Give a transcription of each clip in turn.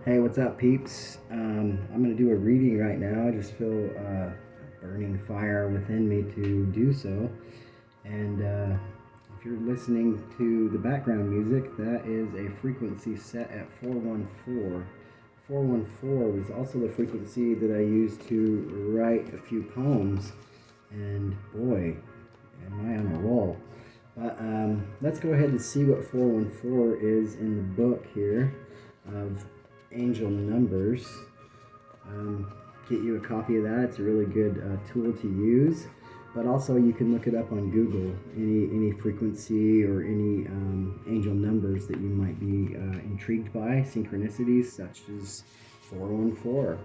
Hey, what's up, peeps? I'm going to do a reading right now. I just feel a burning fire within me to do so. And if you're listening to the background music, that is a frequency set at 414. 414 was also the frequency that I used to write a few poems. And boy, am I on a roll. But let's go ahead and see what 414 is in the book here of angel numbers. Get you a copy of that. It's a really good tool to use. But also you can look it up on Google, any frequency or any angel numbers that you might be intrigued by, synchronicities such as 414.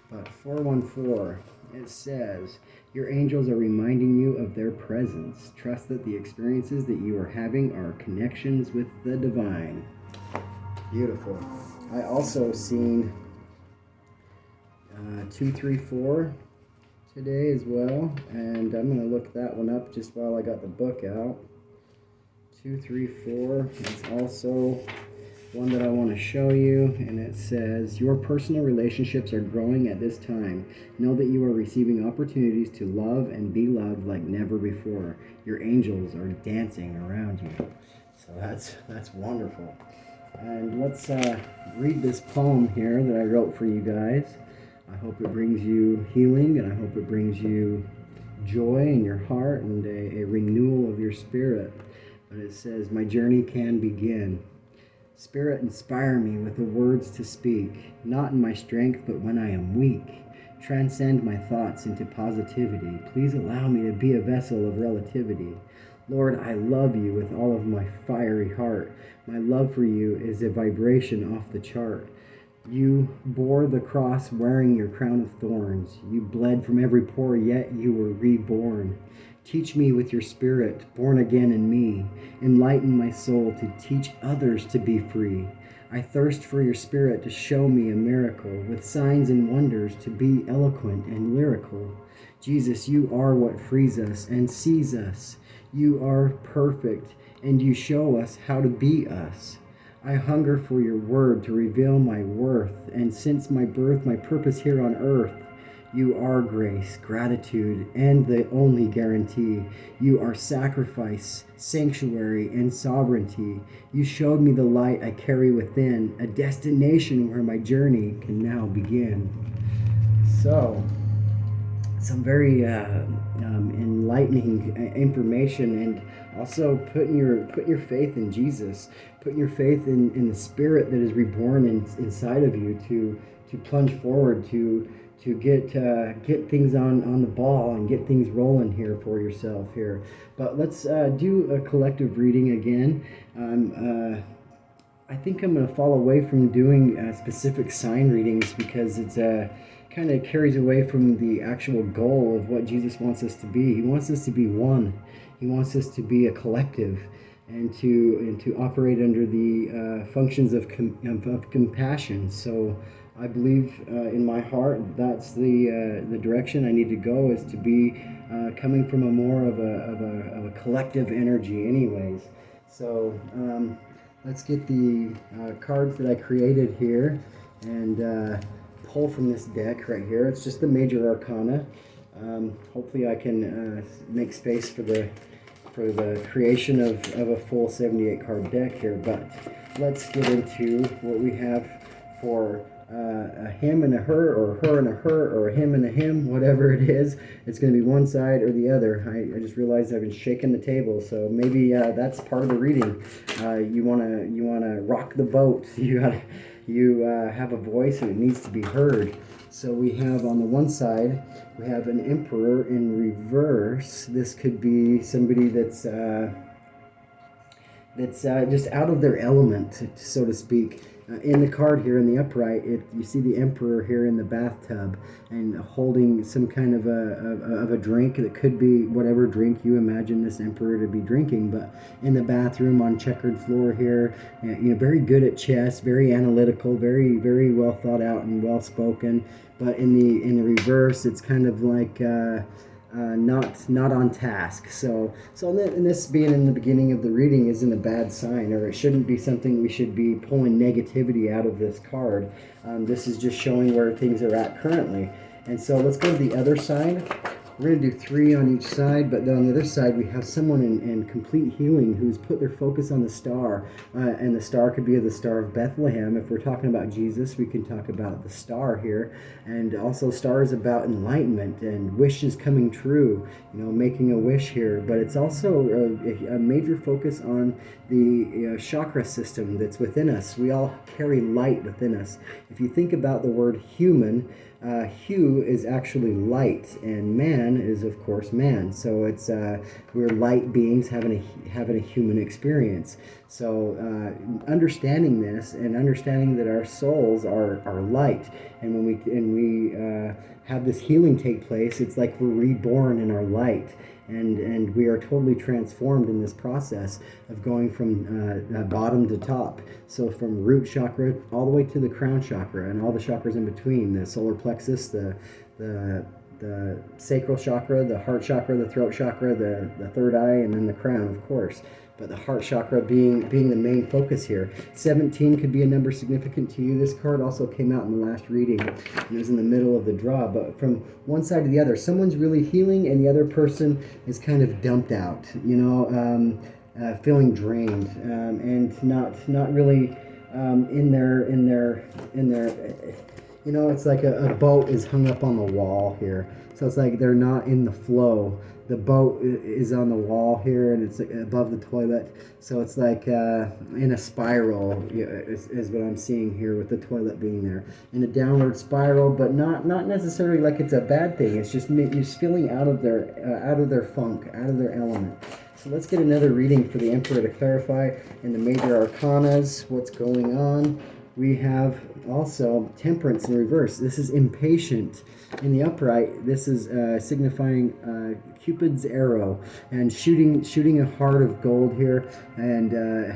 But 414, it says, your angels are reminding you of their presence. Trust that the experiences that you are having are connections with the divine. Beautiful. I also seen 234 today as well, and I'm going to look that one up just while I got the book out. 234 is also one that I want to show you, and it says, your personal relationships are growing at this time. Know that you are receiving opportunities to love and be loved like never before. Your angels are dancing around you. So that's wonderful. And let's read this poem here that I wrote for you guys. I hope it brings you healing, and I hope it brings you joy in your heart and a renewal of your spirit. But it says, my journey can begin. Spirit, inspire me with the words to speak, not in my strength, but when I am weak. Transcend my thoughts into positivity. Please allow me to be a vessel of relativity. Lord, I love you with all of my fiery heart. My love for you is a vibration off the chart. You bore the cross wearing your crown of thorns. You bled from every pore, yet you were reborn. Teach me with your spirit, born again in me. Enlighten my soul to teach others to be free. I thirst for your spirit to show me a miracle, with signs and wonders to be eloquent and lyrical. Jesus, you are what frees us and sees us. You are perfect, and you show us how to be us. I hunger for your word to reveal my worth, and since my birth, my purpose here on earth. You are grace, gratitude, and the only guarantee. You are sacrifice, sanctuary, and sovereignty. You showed me the light I carry within, a destination where my journey can now begin. So, some very enlightening information, and also putting your faith in Jesus, putting your faith in the spirit that is reborn inside of you to plunge forward, to get things on the ball and get things rolling here for yourself here. But let's do a collective reading again. I think I'm going to fall away from doing specific sign readings because it's kind of carries away from the actual goal of what Jesus wants us to be. He wants us to be one. He wants us to be a collective, and to operate under the functions of compassion. So I believe in my heart that's the direction I need to go, is to be coming from a more of a collective energy anyways. So let's get the cards that I created here and pull from this deck right here. It's just the major arcana. Hopefully I can make space for the creation of a full 78 card deck here, but let's get into what we have for a him and a her, or her and a her, or a him and a him, whatever it is. It's going to be one side or the other. I just realized I've been shaking the table, so maybe that's part of the reading. You wanna rock the boat. You have a voice and it needs to be heard. So we have on the one side, we have an emperor in reverse. This could be somebody that's just out of their element, so to speak. In the card here in the upright, you see the emperor here in the bathtub and holding some kind of a drink that could be whatever drink you imagine this emperor to be drinking. But in the bathroom on checkered floor here, very good at chess, very analytical, very very well thought out and well spoken. But in the reverse, it's kind of like not on task. And this being in the beginning of the reading isn't a bad sign, or it shouldn't be something we should be pulling negativity out of this card. This is just showing where things are at currently. And so let's go to the other side. We're going to do 3 on each side, but then on the other side we have someone in complete healing who's put their focus on the star. And the star could be the Star of Bethlehem. If we're talking about Jesus, we can talk about the star here. And also star is about enlightenment and wishes coming true, making a wish here. But it's also a major focus on the chakra system that's within us. We all carry light within us. If you think about the word human, hue is actually light, and man is of course man. So it's we're light beings having a human experience. So understanding this and understanding that our souls are light, and when we have this healing take place, it's like we're reborn in our light. And we are totally transformed in this process of going from bottom to top. So from root chakra all the way to the crown chakra and all the chakras in between, the solar plexus, the sacral chakra, the heart chakra, the throat chakra, the third eye, and then the crown, of course. But the heart chakra being the main focus here. 17 could be a number significant to you. This card also came out in the last reading. It was in the middle of the draw. But from one side to the other, someone's really healing and the other person is kind of dumped out, feeling drained, and not really in their it's like a boat is hung up on the wall here. So it's like they're not in the flow. The boat is on the wall here, and it's above the toilet. So it's like in a spiral is what I'm seeing here, with the toilet being there. In a downward spiral, but not necessarily like it's a bad thing. It's just feeling out of their funk, out of their element. So let's get another reading for the Emperor to clarify in the major arcanas what's going on. We have also temperance in reverse. This is impatient. In the upright, this is signifying Cupid's arrow, and shooting a heart of gold here, and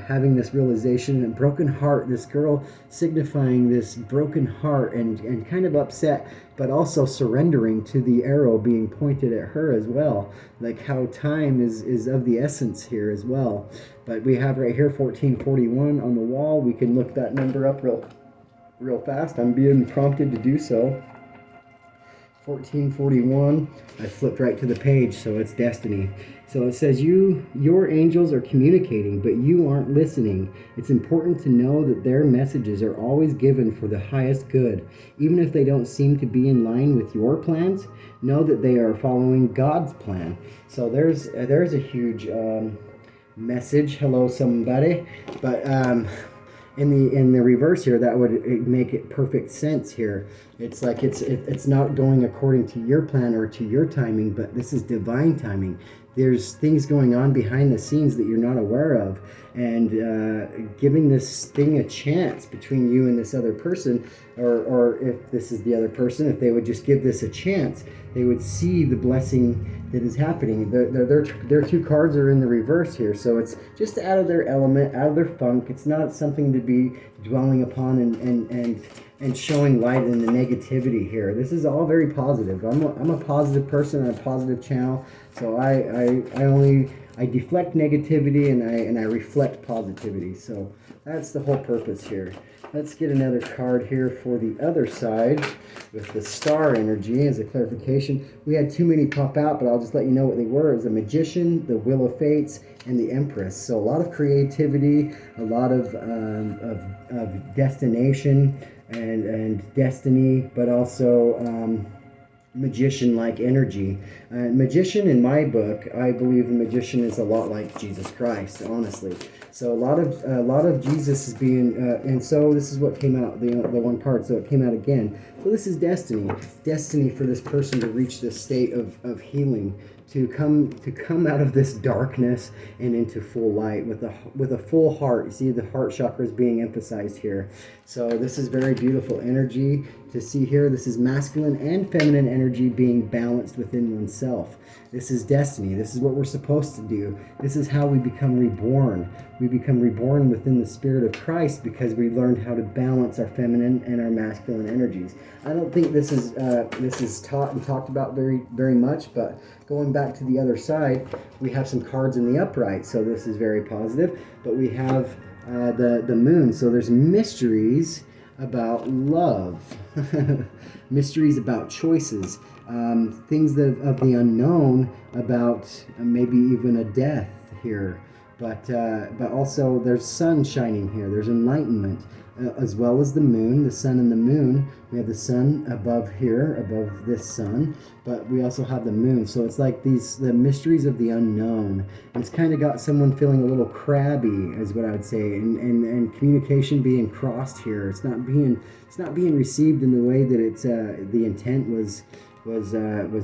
having this realization, a broken heart. This girl signifying this broken heart and kind of upset, but also surrendering to the arrow being pointed at her as well. Like how time is of the essence here as well. But we have right here 1441 on the wall. We can look that number up real fast. I'm being prompted to do so. 1441. I flipped right to the page, so it's destiny. So it says your angels are communicating, but you aren't listening. It's important to know that their messages are always given for the highest good. Even if they don't seem to be in line with your plans, know that they are following God's plan. So there's a huge message. Hello, somebody. But in the reverse here, that would make it perfect sense here. It's like it's not going according to your plan or to your timing, but this is divine timing. There's things going on behind the scenes that you're not aware of, and giving this thing a chance between you and this other person, or if this is the other person, if they would just give this a chance, they would see the blessing that is happening. Their 2 cards are in the reverse here, so it's just out of their element, out of their funk. It's not something to be dwelling upon and showing light in the negativity here. This is all very positive. I'm a positive person on a positive channel, so I deflect negativity and I reflect positivity. So that's the whole purpose here. Let's get another card here for the other side with the star energy as a clarification. We had too many pop out, but I'll just let you know what they were. It was a Magician, the Wheel of Fates, and the Empress. So a lot of creativity, a lot of destination and destiny, but also magician-like energy. Magician, in my book, I believe the magician is a lot like Jesus Christ, honestly. So a lot of Jesus is being, and so this is what came out, the one card. So it came out again. So this is destiny for this person to reach this state of healing, to come out of this darkness and into full light with a full heart. You see the heart chakra is being emphasized here. So this is very beautiful energy to see here. This is masculine and feminine energy being balanced within oneself. This is destiny. This is what we're supposed to do. This is how we become reborn. We become reborn within the spirit of Christ because we learned how to balance our feminine and our masculine energies. I don't think this is taught and talked about very, very much, but going back to the other side, we have some cards in the upright. So this is very positive. But we have the moon. So there's mysteries about love, mysteries about choices, things of the unknown, about maybe even a death here. But also there's sun shining here. There's enlightenment, as well as the moon, the sun and the moon. We have the sun above here, above this sun, but we also have the moon. So it's like the mysteries of the unknown. And it's kind of got someone feeling a little crabby, is what I would say, and communication being crossed here. It's not being received in the way that it's the intent was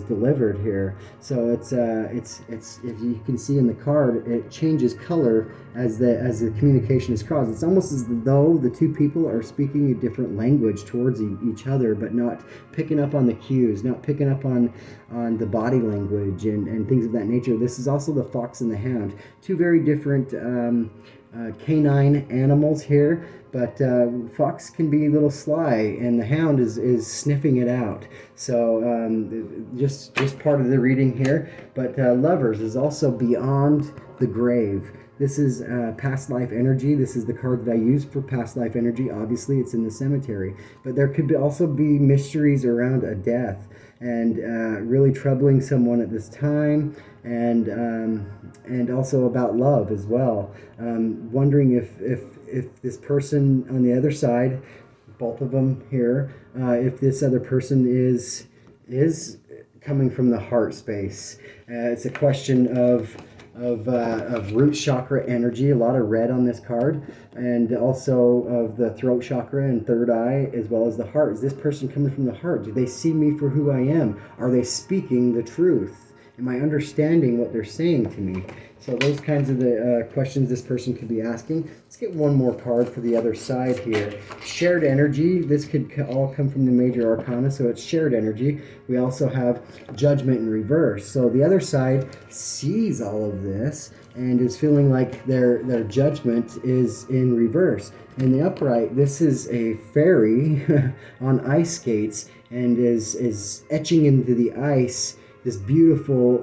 delivered here. So it's if you can see in the card, it changes color as the communication is crossed. It's almost as though the two people are speaking a different language towards each other, but not picking up on the cues, not picking up on the body language and things of that nature. This is also the fox and the hound, two very different canine animals here, but fox can be a little sly, and the hound is sniffing it out. So just part of the reading here. But lovers is also beyond the grave. This is past life energy. This is the card that I use for past life energy. Obviously, it's in the cemetery. But there could also be mysteries around a death, and really troubling someone at this time, and also about love as well. Wondering if this person on the other side, both of them here, if this other person is coming from the heart space. It's a question of root chakra energy, a lot of red on this card, and also of the throat chakra and third eye, as well as the heart. Is this person coming from the heart? Do they see me for who I am? Are they speaking the truth? Am I understanding what they're saying to me? So those kinds of the questions this person could be asking. Let's get one more card for the other side here. Shared energy. This could all come from the major arcana, so it's shared energy. We also have judgment in reverse. So the other side sees all of this and is feeling like their judgment is in reverse. In the upright, this is a fairy on ice skates and is etching into the ice this beautiful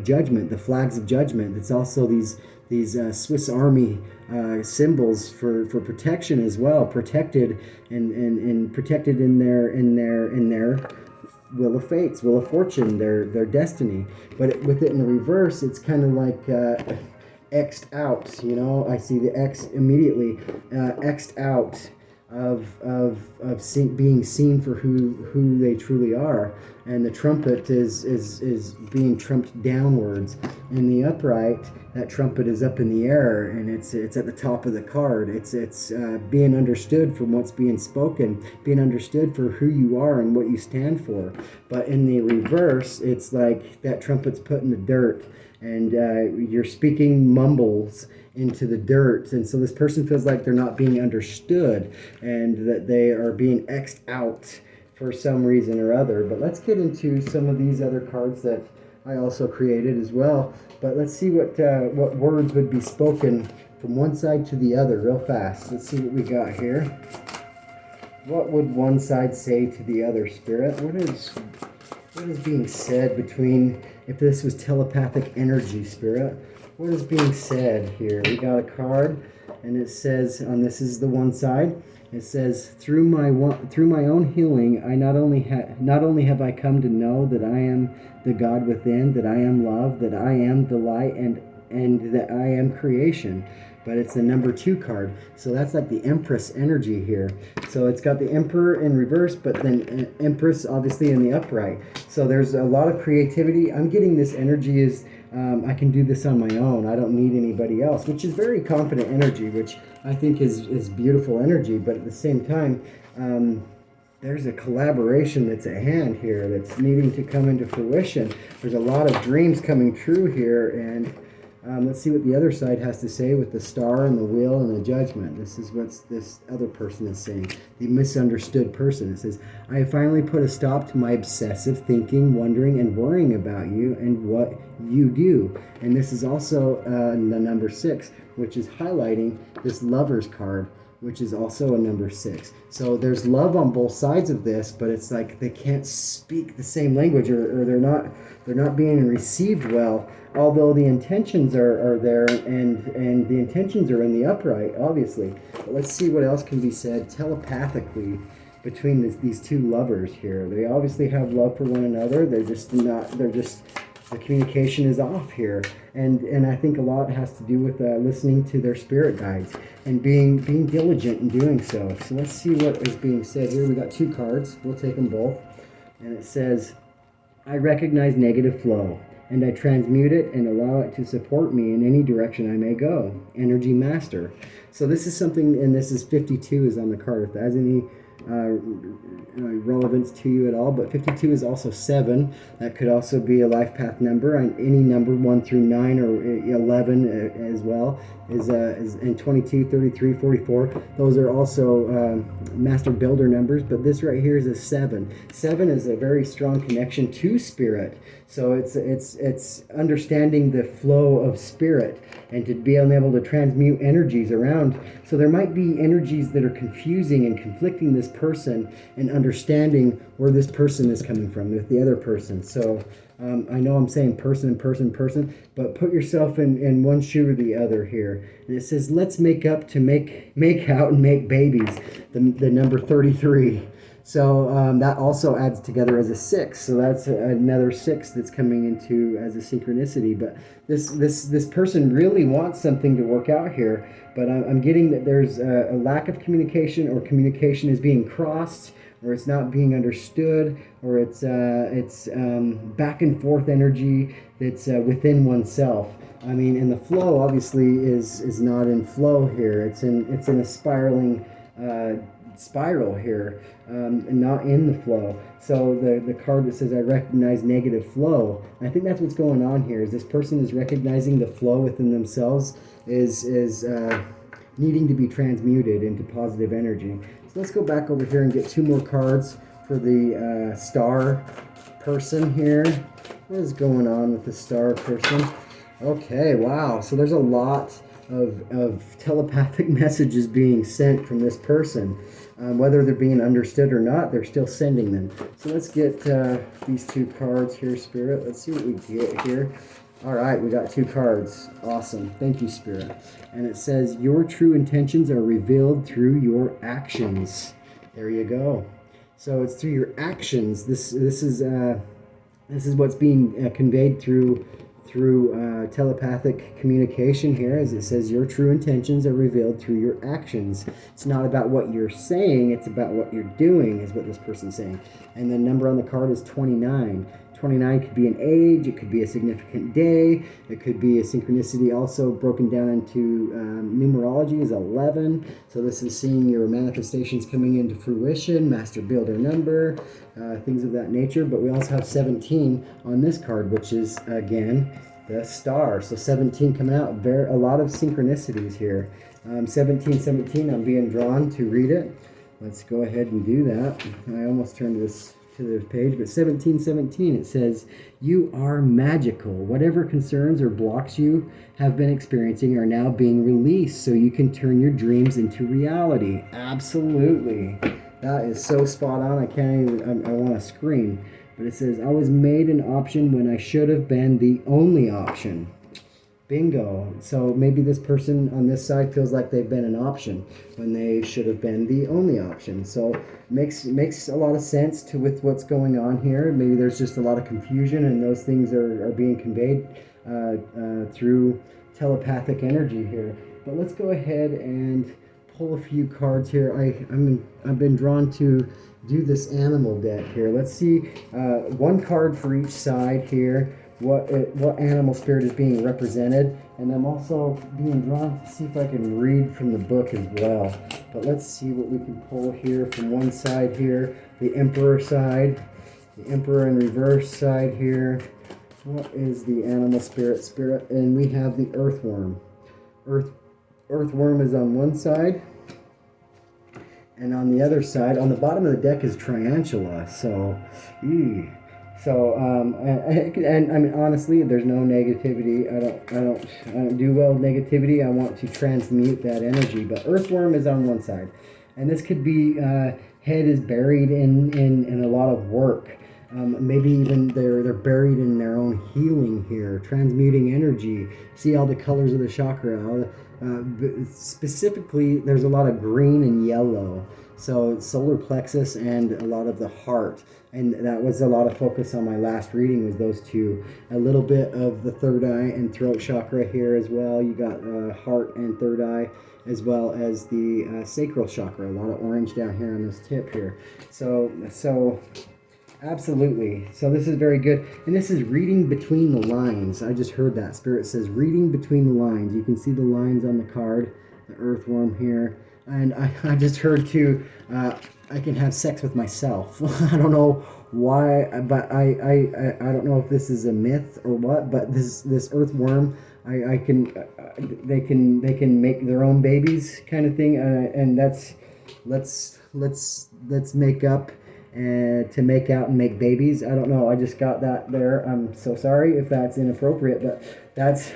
judgment, the flags of judgment. It's also these Swiss Army symbols for protection as well, protected and protected in their will of fates, will of fortune, their destiny. But with it in the reverse, it's kind of like X'd out. You know, I see the X immediately, X'd out of being seen for who they truly are. And the trumpet is being trumped downwards. In the upright, that trumpet is up in the air, and it's at the top of the card. It's being understood from what's being spoken, being understood for who you are and what you stand for. But in the reverse, it's like that trumpet's put in the dirt, and you're speaking mumbles into the dirt. And so this person feels like they're not being understood, and that they are being X'd out for some reason or other. But let's get into some of these other cards that I also created as well. But let's see what words would be spoken from one side to the other real fast. Let's see what we got here. What would one side say to the other, Spirit? What is being said between, if this was telepathic energy, Spirit? What is being said here? We got a card, and it says, this is the one side. It says, through my own healing, I not only have I come to know that I am the God within, that I am love, that I am delight, and that I am creation. But it's the number 2 card. So that's like the Empress energy here. So it's got the Emperor in reverse, but then Empress obviously in the upright. So there's a lot of creativity. I'm getting this energy is I can do this on my own. I don't need anybody else, which is very confident energy, which I think is beautiful energy. But at the same time, there's a collaboration that's at hand here that's needing to come into fruition. There's a lot of dreams coming true here, and let's see what the other side has to say with the star and the wheel and the judgment. This is what this other person is saying, the misunderstood person. It says, I have finally put a stop to my obsessive thinking, wondering, and worrying about you and what you do. And this is also the number 6, which is highlighting this Lover's card, which is also a number 6. So there's love on both sides of this, but it's like they can't speak the same language, or they're not being received well. Although the intentions are there, and the intentions are in the upright, obviously. But let's see what else can be said telepathically between these two lovers here. They obviously have love for one another. The communication is off here, and I think a lot has to do with listening to their spirit guides and being diligent in doing so. So let's see what is being said here. We got 2 cards. We'll take them both, and it says, "I recognize negative flow, and I transmute it and allow it to support me in any direction I may go." Energy Master. So this is something, and this is 52 is on the card. If that has any relevance to you at all, but 52 is also 7. That could also be a life path number, and any number 1 through 9 or 11 as well is and 22, 33, 44. Those are also master builder numbers, but this right here is a 7. 7 is a very strong connection to spirit. So it's understanding the flow of spirit and to be able to transmute energies around. So there might be energies that are confusing and conflicting this person, and understanding where this person is coming from with the other person. So I know I'm saying person, but put yourself in one shoe or the other here. And it says, let's make up to make out and make babies, the number 33. So that also adds together as a 6. So that's another 6 that's coming into as a synchronicity. But this person really wants something to work out here. But I'm getting that there's a lack of communication, or communication is being crossed, or it's not being understood, or it's back and forth energy that's within oneself. I mean, and the flow obviously is not in flow here. It's in a spiraling spiral here, and not in the flow. So the card that says, "I recognize negative flow," I think that's what's going on here. Is this person is recognizing the flow within themselves is needing to be transmuted into positive energy. So let's go back over here and get 2 more cards for the star person here. What is going on with the star person? Okay, wow. So there's a lot of telepathic messages being sent from this person. Whether they're being understood or not, they're still sending them. So let's get these 2 cards here, Spirit. Let's see what we get here. All right, we got 2 cards. Awesome. Thank you, Spirit. And it says, "Your true intentions are revealed through your actions." There you go. So it's through your actions. This is what's being conveyed through telepathic communication here, as it says, "Your true intentions are revealed through your actions." It's not about what you're saying, it's about what you're doing, is what this person's saying. And the number on the card is 29. 29 could be an age, it could be a significant day, it could be a synchronicity also broken down into numerology is 11. So this is seeing your manifestations coming into fruition, master builder number, things of that nature. But we also have 17 on this card, which is, again, the star. So 17 coming out, a lot of synchronicities here. 17, I'm being drawn to read it. Let's go ahead and do that. I almost turned this to the page, but 17, it says, "You are magical. Whatever concerns or blocks you have been experiencing are now being released, so you can turn your dreams into reality." Absolutely. That is so spot on. I can't even, I want to scream. But it says, "I was made an option when I should have been the only option." Bingo. So maybe this person on this side feels like they've been an option when they should have been the only option. So makes a lot of sense with what's going on here. Maybe there's just a lot of confusion, and those things are being conveyed through telepathic energy here. But let's go ahead and pull a few cards here. I've been drawn to do this animal deck here. Let's see, 1 card for each side here. What animal spirit is being represented, and I'm also being drawn to see if I can read from the book as well. But let's see what we can pull here from one side here, the Emperor side, the Emperor in reverse side here. What is the animal spirit? And we have the Earthworm. Earthworm is on one side, and on the other side, on the bottom of the deck, is Tarantula. So, So, and I mean, honestly, there's no negativity. I don't do well with negativity. I want to transmute that energy. But earthworm is on one side, and this could be head is buried in a lot of work. Maybe even they're buried in their own healing here, transmuting energy. See all the colors of the chakra. Specifically, there's a lot of green and yellow. So solar plexus and a lot of the heart, and that was a lot of focus on my last reading was those two. A little bit of the third eye and throat chakra here as well. You got heart and third eye, as well as the sacral chakra. A lot of orange down here on this tip here. So absolutely. So this is very good. And this is reading between the lines. I just heard that. Spirit says reading between the lines. You can see the lines on the card, the earthworm here. And I just heard too, I can have sex with myself. I don't know why, but I don't know if this is a myth or what, but this earthworm, I can, they can make their own babies kind of thing. And that's, let's make up to make out and make babies. I don't know. I just got that there. I'm so sorry if that's inappropriate, but that's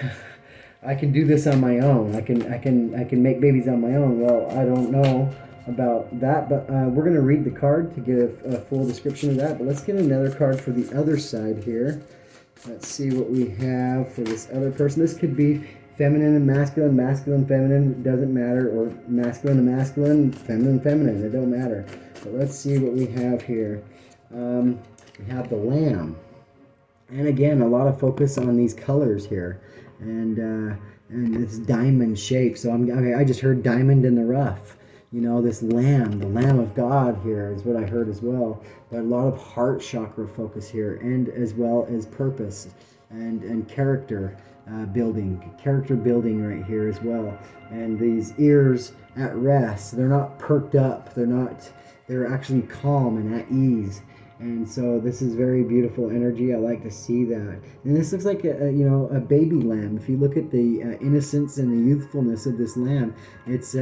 I can do this on my own. I can make babies on my own. Well, I don't know about that, but we're going to read the card to get a full description of that. But let's get another card for the other side here. Let's see what we have for this other person. This could be feminine and masculine, masculine, feminine, it doesn't matter, or masculine and masculine, feminine, feminine, it don't matter. But let's see what we have here. We have the lamb. And again, a lot of focus on these colors here. And this diamond shape. So I just heard diamond in the rough. You know, this lamb, the Lamb of God here is what I heard as well. But a lot of heart chakra focus here, and as well as purpose and character building right here as well. And these ears at rest. They're not perked up. They're actually calm and at ease. And so this is very beautiful energy. I like to see that. And this looks like a baby lamb. If you look at the innocence and the youthfulness of this lamb, it's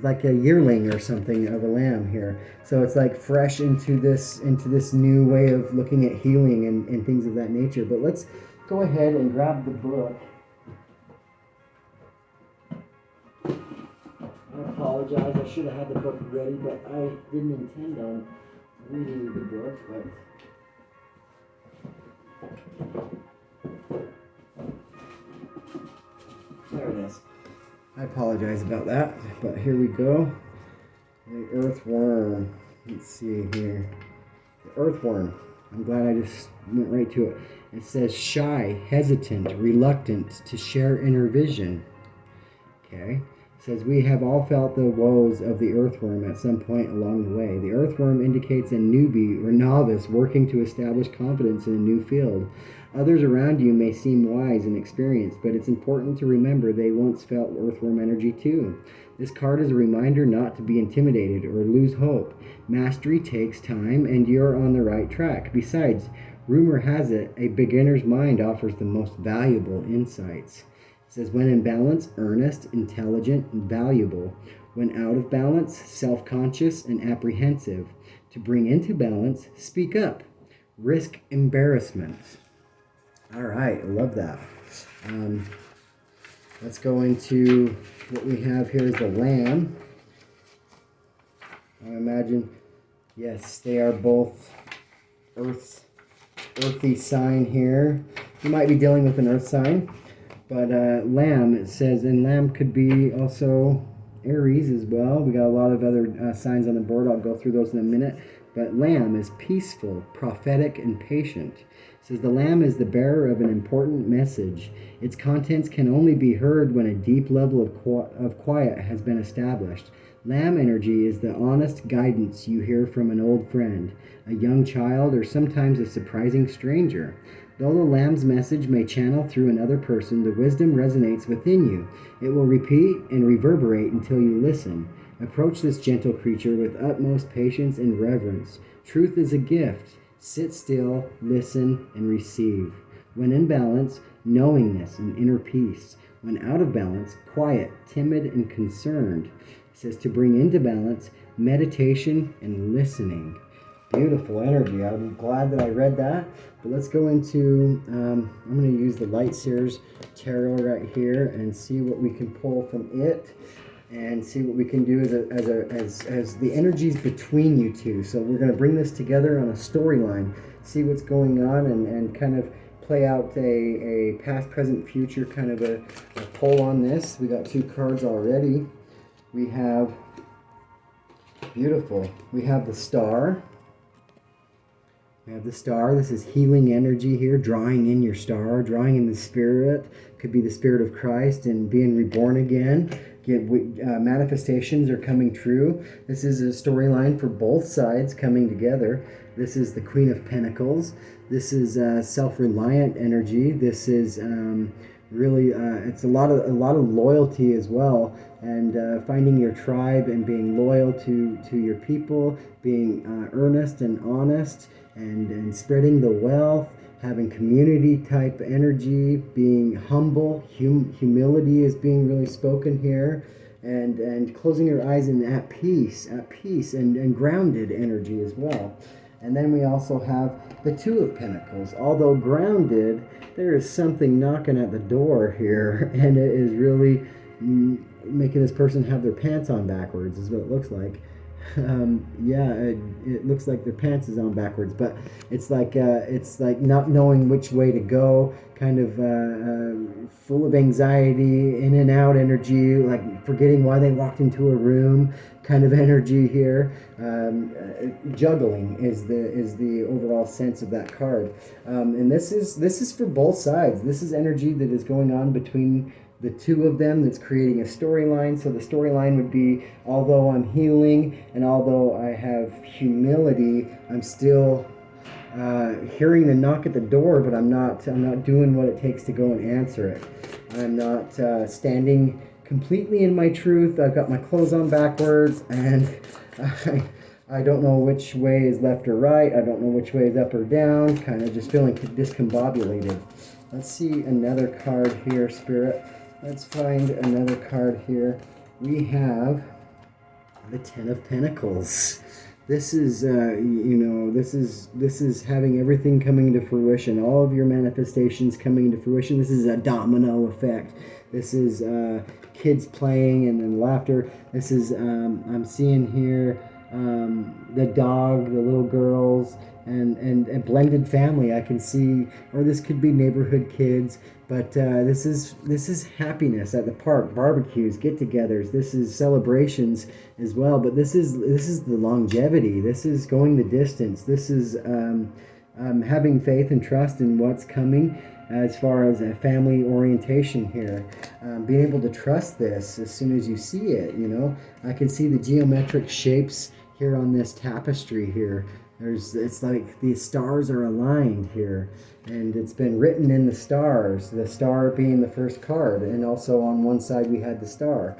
like a yearling or something of a lamb here. So it's like fresh into this new way of looking at healing and things of that nature. But let's go ahead and grab the book. I apologize. I should have had the book ready, but I didn't intend on reading the book. But there it is. I apologize about that, but here we go. The earthworm. Let's see here. The earthworm. I'm glad I just went right to it. It says shy, hesitant, reluctant to share inner vision. Okay. It says we have all felt the woes of the earthworm at some point along the way. The earthworm indicates a newbie or novice working to establish confidence in a new field. Others around you may seem wise and experienced, but it's important to remember they once felt earthworm energy too. This card is a reminder not to be intimidated or lose hope. Mastery takes time, and you're on the right track. Besides, rumor has it, a beginner's mind offers the most valuable insights. It says, when in balance, earnest, intelligent, and valuable. When out of balance, self-conscious and apprehensive. To bring into balance, speak up. Risk embarrassment. All right, I love that. Let's go into what we have here is the lamb. I imagine, yes, they are both earthy sign here. You might be dealing with an earth sign. But lamb, it says, and lamb could be also Aries as well. We got a lot of other signs on the board. I'll go through those in a minute. But lamb is peaceful, prophetic, and patient. It says the lamb is the bearer of an important message. Its contents can only be heard when a deep level of quiet has been established. Lamb energy is the honest guidance you hear from an old friend, a young child, or sometimes a surprising stranger. Though the lamb's message may channel through another person, the wisdom resonates within you. It will repeat and reverberate until you listen. Approach this gentle creature with utmost patience and reverence. Truth is a gift. Sit still, listen, and receive. When in balance, knowingness and inner peace. When out of balance, quiet, timid, and concerned. It says to bring into balance, meditation and listening. Beautiful energy. I'm glad that I read that. But let's go into, I'm going to use the Light Seers Tarot right here and see what we can pull from it and see what we can do as the energies between you two. So we're going to bring this together on a storyline, see what's going on, and kind of play out a past, present, future kind of a pull on this. We got 2 cards already. We have, beautiful, we have the Star. We have the Star. This is healing energy here, drawing in your star, drawing in the spirit. Could be the spirit of Christ and being reborn again. Manifestations are coming true. This is a storyline for both sides coming together. This is the Queen of Pentacles. This is self-reliant energy. This is really it's a lot of loyalty as well, and finding your tribe and being loyal to your people, being earnest and honest, and spreading the wealth, having community type energy, being humble. Humility is being really spoken here, and closing your eyes and at peace, and grounded energy as well. And then we also have the 2 of Pentacles. Although grounded, there is something knocking at the door here, and it is really making this person have their pants on backwards, is what it looks like. Yeah, it looks like their pants is on backwards, but it's like not knowing which way to go, kind of full of anxiety, in and out energy, like forgetting why they walked into a room, kind of energy here. Juggling is the overall sense of that card, and this is for both sides. This is energy that is going on between the 2 of them that's creating a storyline. So the storyline would be, although I'm healing and although I have humility, I'm still hearing the knock at the door, but I'm not doing what it takes to go and answer it. I'm not standing completely in my truth. I've got my clothes on backwards, and I don't know which way is left or right. I don't know which way is up or down, kind of just feeling discombobulated. Let's see another card here, Spirit. Let's find another card here. We have the 10 of Pentacles. This is, this is having everything coming to fruition. All of your manifestations coming to fruition. This is a domino effect. This is kids playing and then laughter. This is, I'm seeing here, the dog, the little girls, and a blended family. I can see, or this could be neighborhood kids, but this is happiness at the park, barbecues, get-togethers. This is celebrations as well, but this is the longevity. This is going the distance. This is having faith and trust in what's coming as far as a family orientation here. Being able to trust this as soon as you see it, I can see the geometric shapes here on this tapestry here. It's like the stars are aligned here, and it's been written in the stars, the star being the first card, and also on one side we had the star,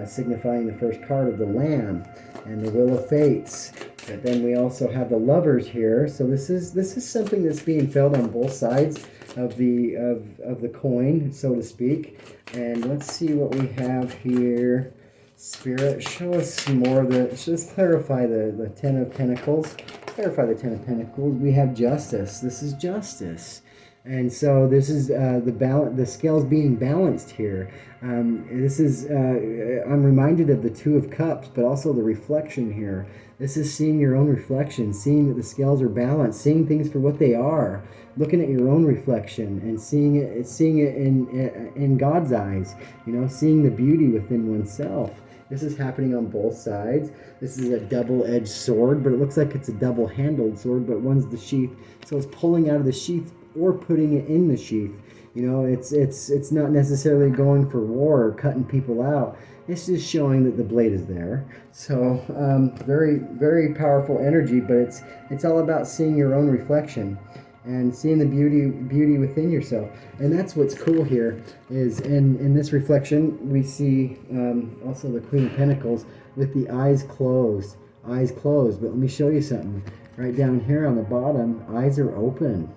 signifying the first card of the Lamb and the Wheel of Fates. But then we also have the Lovers here, so this is something that's being felt on both sides of the coin, so to speak. And let's see what we have here. Spirit, show us some more of the, just clarify the 10 of Pentacles. Clarify the 10 of Pentacles. We have Justice. This is justice. And so this is the scales being balanced here. This is, I'm reminded of the 2 of Cups, but also the reflection here. This is seeing your own reflection, seeing that the scales are balanced, seeing things for what they are, looking at your own reflection and seeing it in God's eyes, seeing the beauty within oneself. This is happening on both sides. This is a double-edged sword, but it looks like it's a double-handled sword, but one's the sheath. So it's pulling out of the sheath or putting it in the sheath. It's not necessarily going for war or cutting people out. It's just showing that the blade is there. So very, very powerful energy, but it's all about seeing your own reflection and seeing the beauty within yourself. And that's what's cool here is in this reflection we see also the Queen of Pentacles with the eyes closed. But let me show you something. Right down here on the bottom, eyes are open.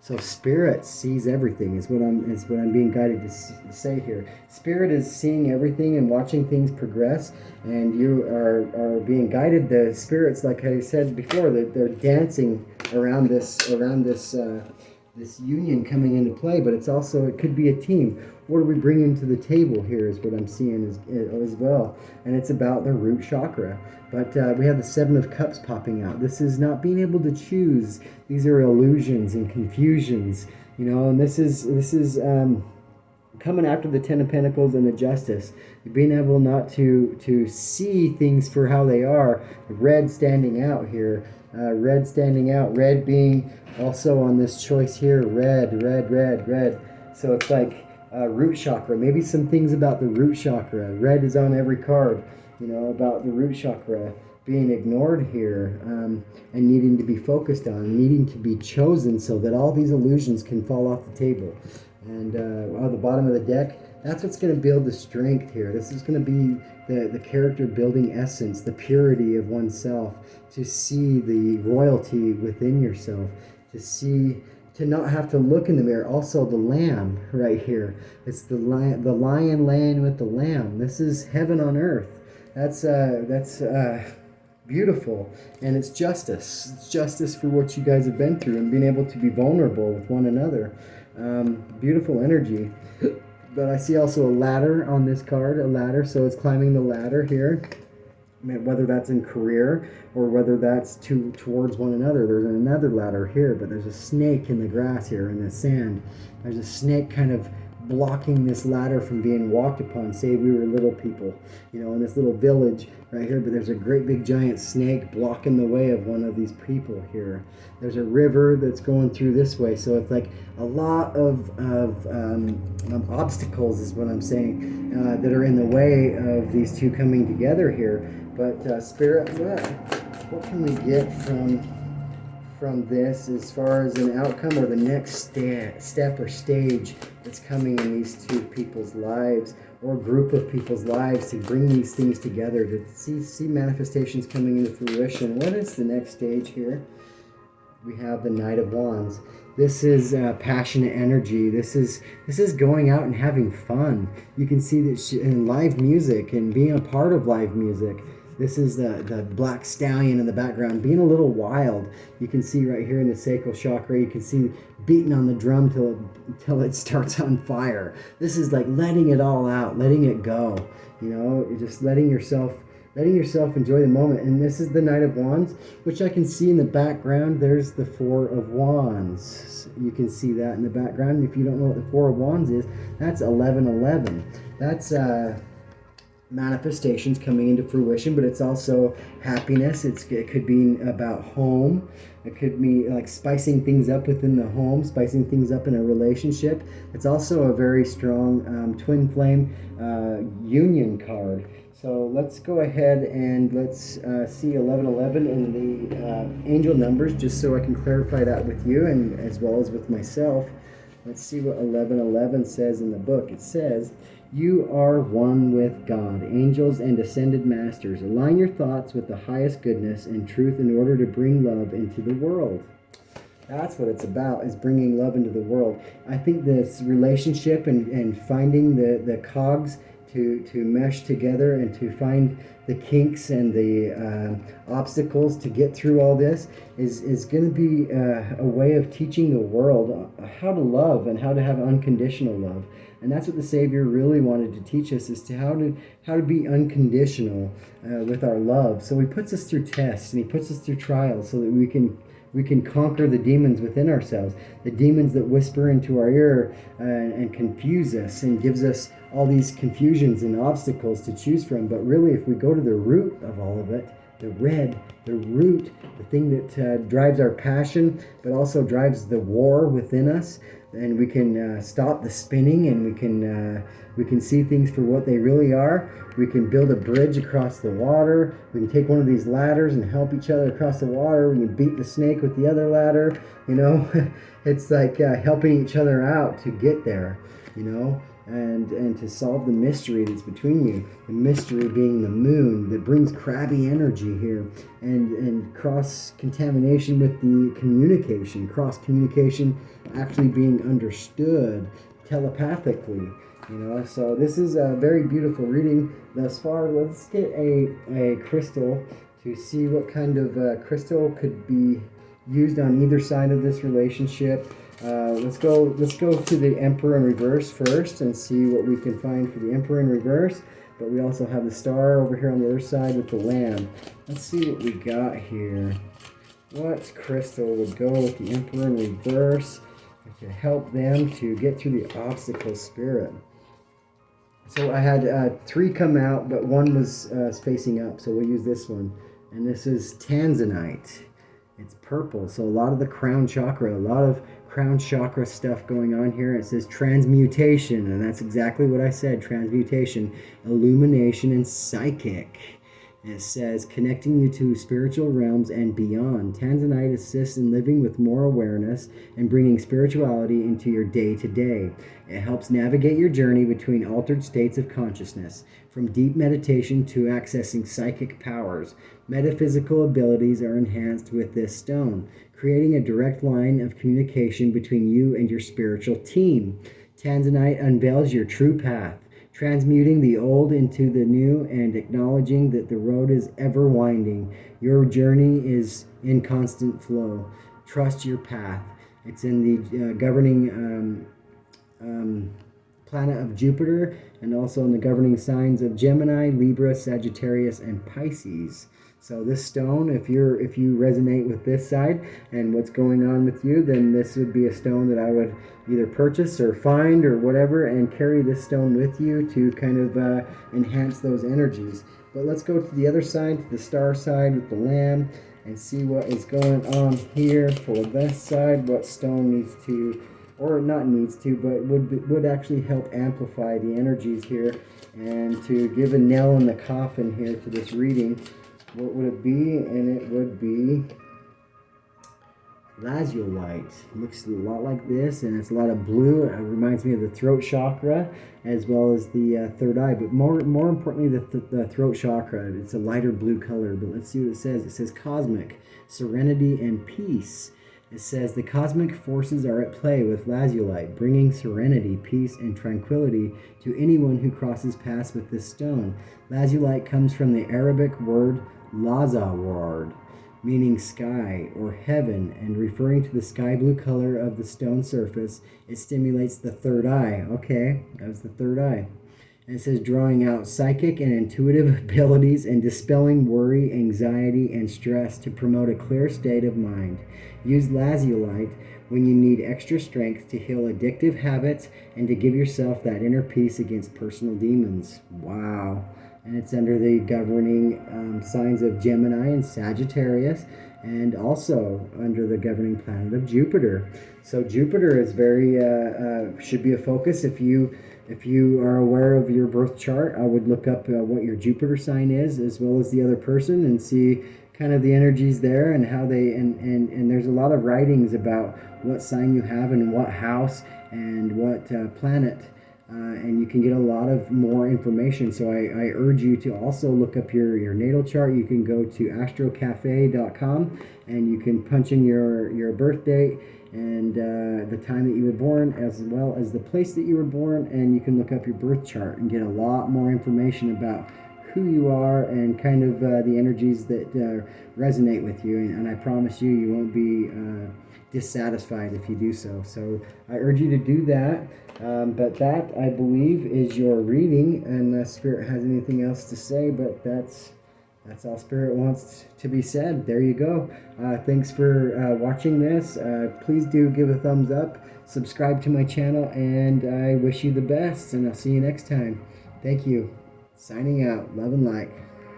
So spirit sees everything is what I'm being guided to say here. Spirit is seeing everything and watching things progress, and you are being guided. The spirits, like I said before, that they're dancing around this union coming into play. But it's also, it could be a team. What are we bringing to the table here is what I'm seeing as well, and it's about the root chakra. But we have the Seven of Cups popping out. This is not being able to choose. These are illusions and confusions, and this is coming after the Ten of Pentacles and the Justice. Being able not to see things for how they are. Red standing out here. Red standing out. Red being also on this choice here. Red, red, red, red. So it's like root chakra. Maybe some things about the root chakra. Red is on every card. About the root chakra being ignored here, and needing to be focused on, needing to be chosen so that all these illusions can fall off the table. And on the bottom of the deck, that's what's going to build the strength here. This is going to be the character building essence, the purity of oneself, to see the royalty within yourself, to not have to look in the mirror. Also the lamb right here. It's the lion laying with the lamb. This is heaven on earth. That's beautiful, and it's justice. It's justice for what you guys have been through and being able to be vulnerable with one another. Beautiful energy. But I see also a ladder on this card, a ladder, so it's climbing the ladder here. Whether that's in career or whether that's towards one another. There's another ladder here, but there's a snake in the grass here, in the sand. There's a snake kind of blocking this ladder from being walked upon. Say we were little people, in this little village right here, but there's a great big giant snake blocking the way of one of these people here. There's a river that's going through this way, so it's like a lot of obstacles is what I'm saying, that are in the way of these two coming together here. But Spirit, what can we get from this as far as an outcome or the next step or stage that's coming in these two people's lives or a group of people's lives to bring these things together, to see manifestations coming into fruition? What is the next stage here? We have the Knight of Wands. This is passionate energy. This is going out and having fun. You can see that in live music and being a part of live music. This is the black stallion in the background, being a little wild. You can see right here in the sacral chakra, you can see beating on the drum till it starts on fire. This is like letting it all out, letting it go. You're just letting yourself enjoy the moment. And this is the Knight of Wands, which I can see in the background. There's the Four of Wands. You can see that in the background. If you don't know what the Four of Wands is, that's 1111. That's manifestations coming into fruition, but it's also happiness. It could be about home. It could be like spicing things up within the home, spicing things up in a relationship. It's also a very strong twin flame union card. So let's go ahead and let's see 1111 in the angel numbers, just so I can clarify that with you and as well as with myself. Let's see what 1111 says in the book. It says, "You are one with God, angels and ascended masters. Align your thoughts with the highest goodness and truth in order to bring love into the world." That's what it's about, is bringing love into the world. I think this relationship and finding the cogs to mesh together and to find the kinks and the obstacles to get through all this is going to be a way of teaching the world how to love and how to have unconditional love. And that's what the Savior really wanted to teach us, is to how to be unconditional with our love. So he puts us through tests and he puts us through trials so that we can conquer the demons within ourselves, the demons that whisper into our ear and confuse us and gives us all these confusions and obstacles to choose from. But really, if we go to the root of all of it, the root, the thing that drives our passion, but also drives the war within us, and we can stop the spinning, and we can see things for what they really are. We can build a bridge across the water. We can take one of these ladders and help each other across the water. We can beat the snake with the other ladder. It's like helping each other out to get there. and to solve the mystery that's between you. The mystery being the moon that brings crabby energy here, and cross contamination with the communication, cross communication actually being understood telepathically. So this is a very beautiful reading thus far. Let's get a crystal to see what kind of crystal could be used on either side of this relationship. Let's go to the Emperor in reverse first and see what we can find for the Emperor in reverse. But we also have the star over here on the other side with the Lamb. Let's see what we got here. What crystal would go with the Emperor in reverse to help them to get through the obstacle spirit? So I had 3 come out, but one was facing up, so we'll use this one. And this is Tanzanite. It's purple, so a lot of the crown chakra, a lot of crown chakra stuff going on here. It says transmutation, and that's exactly what I said, transmutation, illumination, and psychic. It says connecting you to spiritual realms and beyond. Tanzanite assists in living with more awareness and bringing spirituality into your day-to-day. It helps navigate your journey between altered states of consciousness, from deep meditation to accessing psychic powers. Metaphysical abilities are enhanced with this stone, creating a direct line of communication between you and your spiritual team. Tanzanite unveils your true path, transmuting the old into the new and acknowledging that the road is ever winding. Your journey is in constant flow. Trust your path. It's in the governing planet of Jupiter, and also in the governing signs of Gemini, Libra, Sagittarius, and Pisces. So this stone, if you resonate with this side and what's going on with you, then this would be a stone that I would either purchase or find or whatever, and carry this stone with you to kind of enhance those energies. But let's go to the other side, to the star side with the Lamb, and see what is going on here for this side. What stone needs to, or not needs to, but would actually help amplify the energies here, and to give a nail in the coffin here to this reading. What would it be? And it would be lazulite. Looks a lot like this, and it's a lot of blue. It reminds me of the throat chakra as well as the third eye, but more importantly the throat chakra. It's a lighter blue color. But let's see what it says. It says cosmic serenity and peace. It says the cosmic forces are at play with lazulite, bringing serenity, peace, and tranquility to anyone who crosses paths with this stone. Lazulite comes from the Arabic word lazaward, meaning sky or heaven, and referring to the sky blue color of the stone surface. It stimulates the third eye. Okay, that was the third eye. And it says drawing out psychic and intuitive abilities and dispelling worry, anxiety, and stress to promote a clear state of mind. Use lazulite when you need extra strength to heal addictive habits and to give yourself that inner peace against personal demons. Wow. And it's under the governing signs of Gemini and Sagittarius, and also under the governing planet of Jupiter. So Jupiter is very should be a focus. If you are aware of your birth chart, I would look up what your Jupiter sign is, as well as the other person, and see kind of the energies there and how they and there's a lot of writings about what sign you have and what house and what planet. And you can get a lot of more information. So I urge you to also look up your natal chart. You can go to astrocafe.com and you can punch in your birth date and the time that you were born, as well as the place that you were born, and you can look up your birth chart and get a lot more information about who you are and kind of the energies that resonate with you. And I promise you, you won't be dissatisfied if you do so. So I urge you to do that. But that, I believe, is your reading, unless Spirit has anything else to say. But that's all Spirit wants to be said. There you go. Thanks for watching this. Please do give a thumbs up, subscribe to my channel, and I wish you the best, and I'll see you next time. Thank you. Signing out. Love and light.